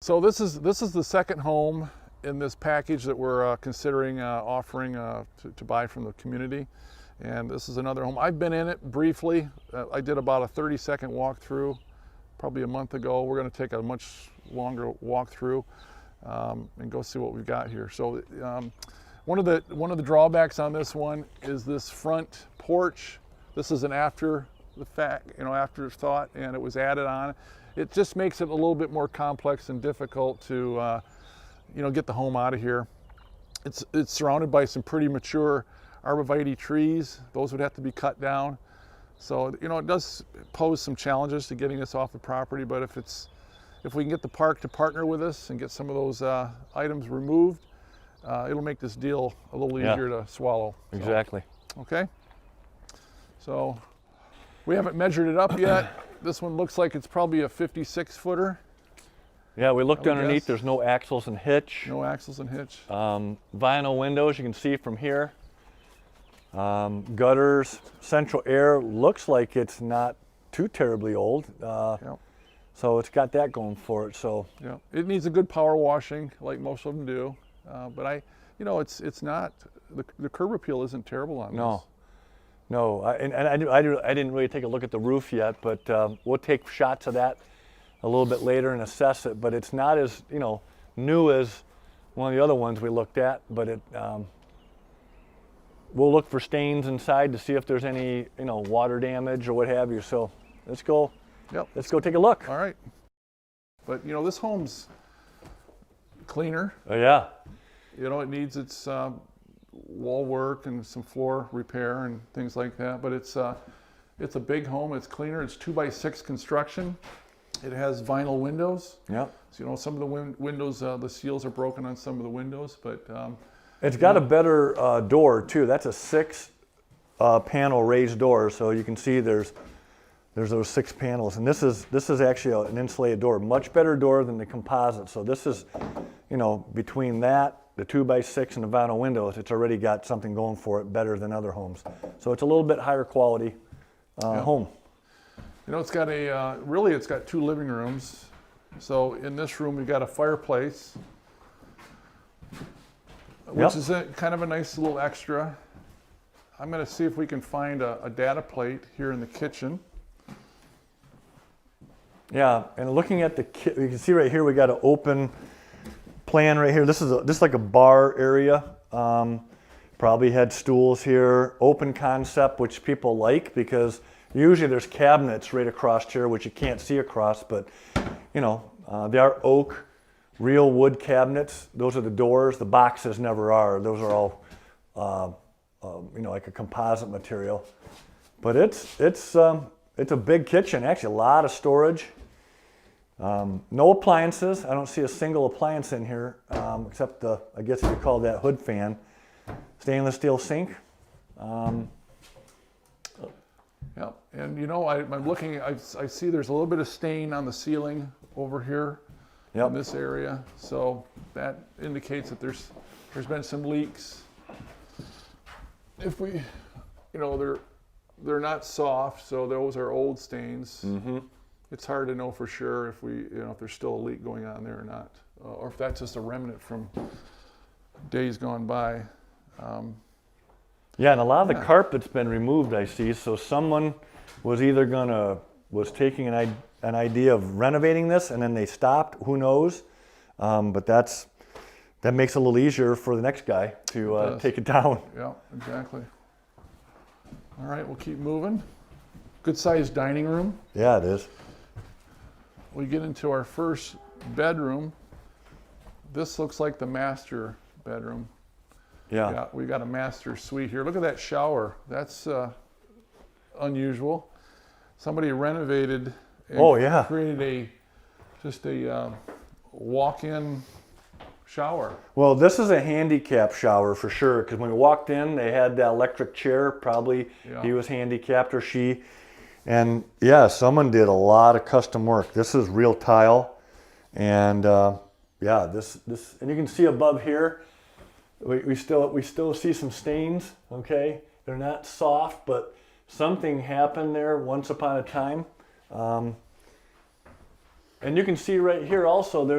So this is the second home in this package that we're considering offering to buy from the community. And this is another home. I've been in it briefly. I did about a 30-second walkthrough probably a month ago. We're going to take a much longer walkthrough and go see what we've got here. So one of the drawbacks on this one is this front porch. This is an after the fact, afterthought, and it was added on. It just makes it a little bit more complex and difficult to get the home out of here. It's surrounded by some pretty mature arborvitae trees. Those would have to be cut down. So, it does pose some challenges to getting this off the property, but if we can get the park to partner with us and get some of those items removed, it'll make this deal a little easier to swallow. Exactly. So, okay. So we haven't measured it up yet. This one looks like it's probably a 56-footer. Yeah, we looked underneath. There's no axles and hitch. No axles and hitch. Vinyl windows, you can see from here. Gutters, central air, looks like it's not too terribly old. So it's got that going for it. So yeah, it needs a good power washing, like most of them do. But it's not, the curb appeal isn't terrible on this. No, I didn't really take a look at the roof yet, but we'll take shots of that a little bit later and assess it. But it's not as new as one of the other ones we looked at. But we'll look for stains inside to see if there's any water damage or what have you. So let's go. Yep. Let's go take a look. All right. But this home's cleaner. Oh yeah. It needs its wall work and some floor repair and things like that. But it's a big home. It's cleaner. It's 2x6 construction. It has vinyl windows. Yep. So some of the windows, the seals are broken on some of the windows, but it's got a better door too. That's a 6-panel raised door, so you can see there's those 6 panels, and this is actually an insulated door, much better door than the composite. So this is, between that, the 2x6 and the vinyl windows, it's already got something going for it better than other homes. So it's a little bit higher quality home. It's got it's got 2 living rooms. So in this room we've got a fireplace, which is kind of a nice little extra. I'm going to see if we can find a data plate here in the kitchen. Yeah, and looking at you can see right here we got an open plan right here. This is like a bar area. Probably had stools here. Open concept, which people like because usually there's cabinets right across here, which you can't see across. But they are oak, real wood cabinets. Those are the doors. The boxes never are. Those are all like a composite material. But it's a big kitchen. Actually, a lot of storage. No appliances. I don't see a single appliance in here, except I guess you call that hood fan. Stainless steel sink. Yeah, and I'm looking. I see there's a little bit of stain on the ceiling over here in this area. So that indicates that there's been some leaks. If we, they're not soft, so those are old stains. Mm-hmm. It's hard to know for sure if if there's still a leak going on there or not, or if that's just a remnant from days gone by. Yeah, and a lot of the carpet's been removed, I see. So someone was either was taking an idea of renovating this, and then they stopped. Who knows? But that makes it a little easier for the next guy to take it down. Yeah, exactly. All right, we'll keep moving. Good sized dining room. Yeah, it is. We get into our first bedroom. This looks like the master bedroom. Yeah. We got a master suite here. Look at that shower. That's unusual. Somebody renovated and created a walk-in shower. Well, this is a handicapped shower for sure, because when we walked in, they had that electric chair. Probably he was handicapped or she. And someone did a lot of custom work. This is real tile. And this and you can see above here, we still see some stains, okay? They're not soft, but something happened there once upon a time. And you can see right here also, there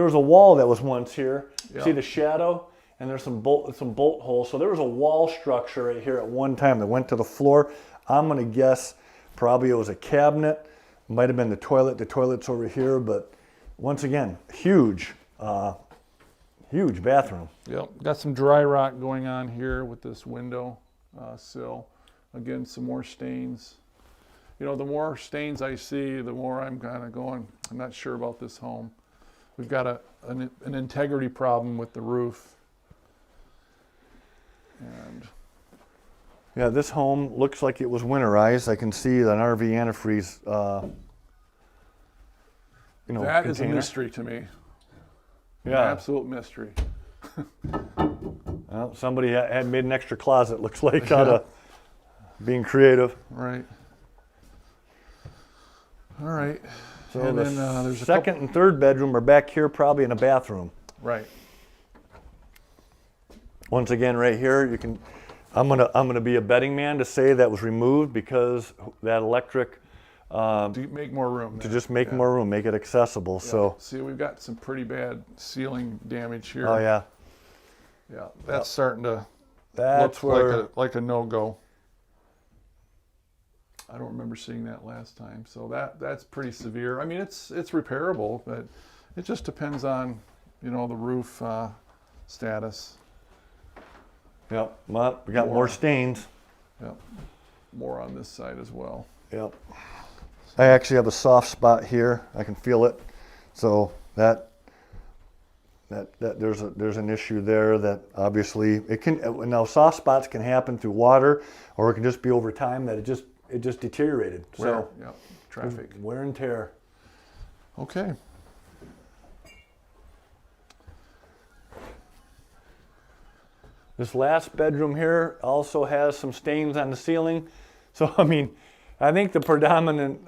was a wall that was once here. Yeah. See the shadow? And there's some bolt holes. So there was a wall structure right here at one time that went to the floor. I'm gonna guess probably it was a cabinet. Might have been the toilet. The toilet's over here, but once again, huge bathroom. Yep, got some dry rot going on here with this window sill. Again, some more stains. You know, the more stains I see, the more I'm kind of going, I'm not sure about this home. We've got an integrity problem with the roof. And yeah, this home looks like it was winterized. I can see an RV antifreeze, that is a container. mystery to me. Yeah, An absolute mystery. well, somebody had made an extra closet. Looks like out of being creative. Right. All right. So and the then there's a second and third bedroom are back here, probably in a bathroom. Right. Once again, right here, you can. I'm gonna be a betting man to say that was removed because that electric. To make more room. To there. just make more room, make it accessible. Yeah. So. See, we've got some pretty bad ceiling damage here. Oh yeah. Yeah, that's starting to That's look where. like a no-go. I don't remember seeing that last time, so that's pretty severe. I mean, it's repairable, but it just depends on, you know, the roof status. Yep. Well, we got more stains. Yep. More on this side as well. Yep. I actually have a soft spot here. I can feel it. So that there's an issue there that obviously it can. Now soft spots can happen through water, or it can just be over time that it just deteriorated. Wear, So yeah, traffic. wear and tear. Okay. This last bedroom here also has some stains on the ceiling. So I mean, I think the predominant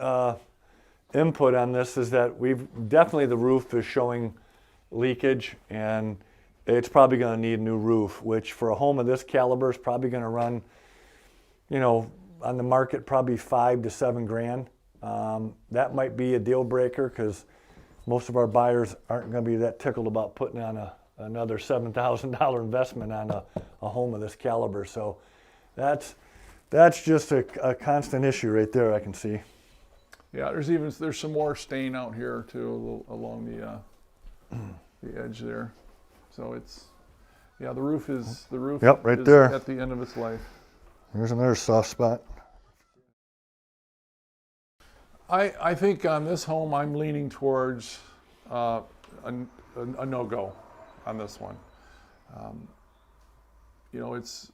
input on this is that the roof is showing leakage, and it's probably going to need a new roof, which for a home of this caliber is probably going to run, you know, on the market probably $5,000 to $7,000. That might be a deal breaker because most of our buyers aren't going to be that tickled about putting on another $7,000 investment on a home of this caliber. So that's just a constant issue right there. I can see. Yeah, there's some more stain out here too, along the edge there. So the roof Yep, right is there. at the end of its life. There's another soft spot. I think on this home I'm leaning towards a no-go on this one. You know, it's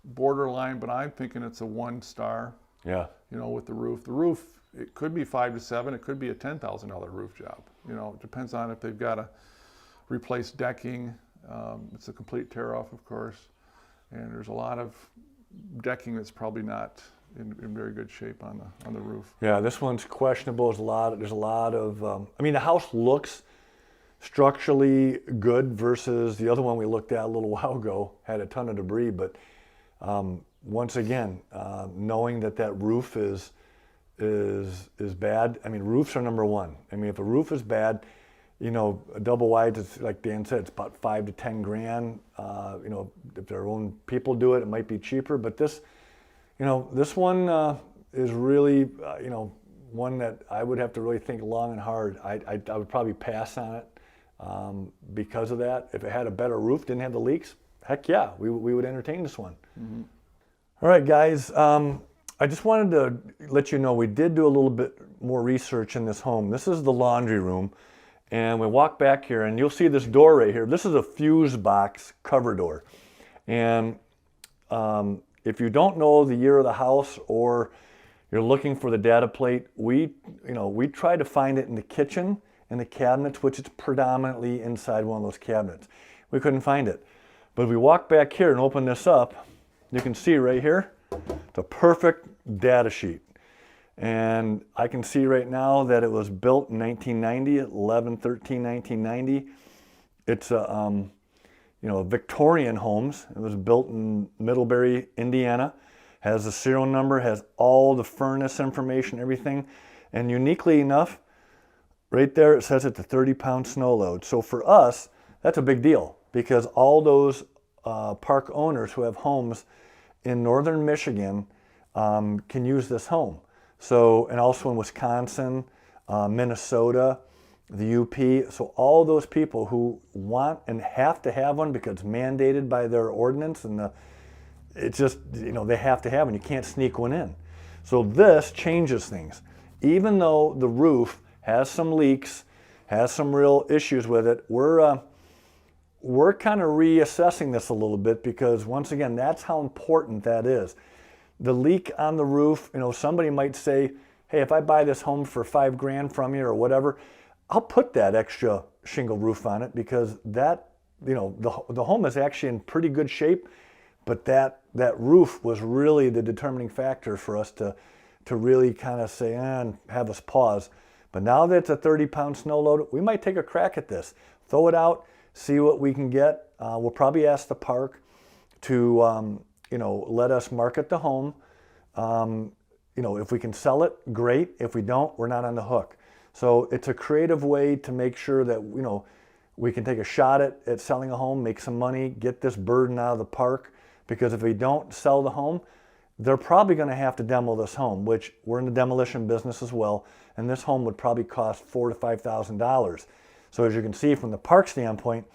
borderline, but I'm thinking it's a 1-star. Yeah. You know, with the roof. The roof, it could be $5,000 to $7,000. It could be a $10,000 roof job. You know, it depends on if they've got to replace decking. It's a complete tear-off, of course. And there's a lot of decking that's probably not in very good shape on the roof. Yeah, this one's questionable. There's a lot of. I mean, the house looks structurally good versus the other one we looked at a little while ago. Had a ton of debris, but once again, knowing that roof is bad. I mean, roofs are number one. I mean, if a roof is bad, you know, a double wide, it's like Dan said, it's about $5,000 to $10,000. You know, if their own people do it, it might be cheaper. But this, you know, this one is really, you know, one that I would have to really think long and hard. I would probably pass on it because of that. If it had a better roof, didn't have the leaks, heck yeah, we would entertain this one. Mm-hmm. All right, guys. I just wanted to let you know we did do a little bit more research in this home. This is the laundry room, and we walk back here, and you'll see this door right here. This is a fuse box cover door, and if you don't know the year of the house or you're looking for the data plate, we try to find it in the kitchen and the cabinets, which is predominantly inside one of those cabinets. We couldn't find it, but if we walk back here and open this up, you can see right here, it's a perfect data sheet. And I can see right now that it was built in 1990, 11/13/1990. It's a Victorian homes. It was built in Middlebury, Indiana. Has the serial number, has all the furnace information, everything. And uniquely enough, right there, it says it's a 30-pound snow load. So for us, that's a big deal because all those park owners who have homes in northern Michigan can use this home. So, and also in Wisconsin, Minnesota, the UP. So all those people who want and have to have one because it's mandated by their ordinance and it's just, they have to have one. You can't sneak one in. So this changes things. Even though the roof has some leaks, has some real issues with it, we're kind of reassessing this a little bit because once again, that's how important that is. The leak on the roof, somebody might say, hey, if I buy this home for $5,000 from you or whatever, I'll put that extra shingle roof on it because that, the home is actually in pretty good shape, but that roof was really the determining factor for us to really kind of say, and have us pause. But now that it's a 30-pound snow load, we might take a crack at this, throw it out, see what we can get. We'll probably ask the park to, let us market the home. If we can sell it, great. If we don't, we're not on the hook. So it's a creative way to make sure that, we can take a shot at selling a home, make some money, get this burden out of the park. Because if we don't sell the home, they're probably going to have to demo this home, which we're in the demolition business as well. And this home would probably cost $4,000 to $5,000. So as you can see from the park standpoint,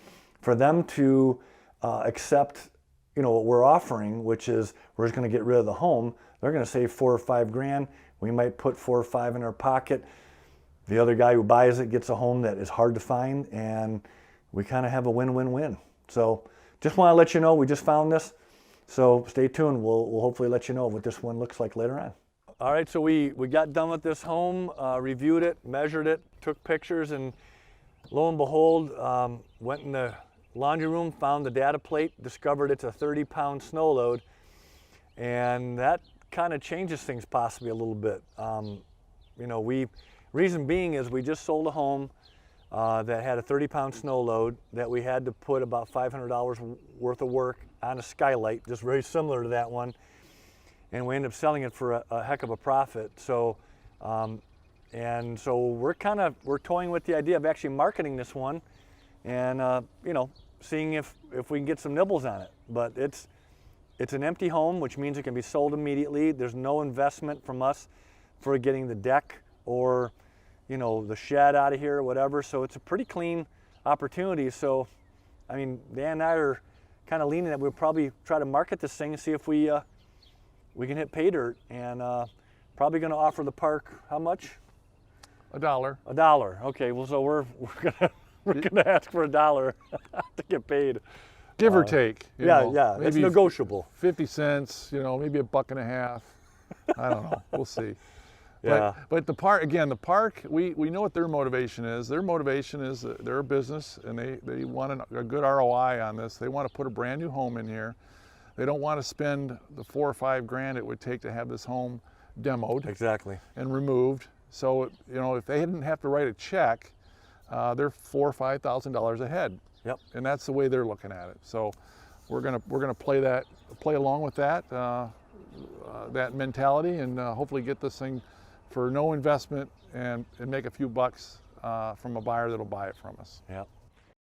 for them to accept, what we're offering, which is we're just going to get rid of the home, they're going to save $4,000 or $5,000. We might put $4,000 or $5,000 in our pocket. The other guy who buys it gets a home that is hard to find, and we kind of have a win-win-win. So just want to let you know we just found this. So stay tuned. We'll hopefully let you know what this one looks like later on. All right, so we got done with this home, reviewed it, measured it, took pictures, and lo and behold, went in the laundry room, found the data plate, discovered it's a 30-pound snow load, and that kind of changes things possibly a little bit. Reason being is we just sold a home that had a 30-pound snow load that we had to put about $500 worth of work on a skylight, just very similar to that one, and we ended up selling it for a heck of a profit. So, we're toying with the idea of actually marketing this one, and seeing if we can get some nibbles on it. But it's an empty home, which means it can be sold immediately. There's no investment from us for getting the deck or the shed out of here or whatever. So it's a pretty clean opportunity. So, Dan and I are kind of leaning that we'll probably try to market this thing and see if we can hit pay dirt, and probably going to offer the park how much? $1. $1. Okay. Well, so we're gonna ask for $1 to get paid. Give or take. Yeah. It's maybe negotiable. 50 cents. Maybe $1.50. I don't know. We'll see. Yeah. But the park, we know what their motivation is. Their motivation is they're a business, and they want a good ROI on this. They want to put a brand new home in here. They don't want to spend the $4,000 or $5,000 it would take to have this home demoed. Exactly. And removed. So, if they didn't have to write a check, they're $4,000 or $5,000 ahead. Yep. And that's the way they're looking at it. So we're gonna play along with that mentality, and hopefully get this thing for no investment and make a few bucks from a buyer that'll buy it from us. Yeah.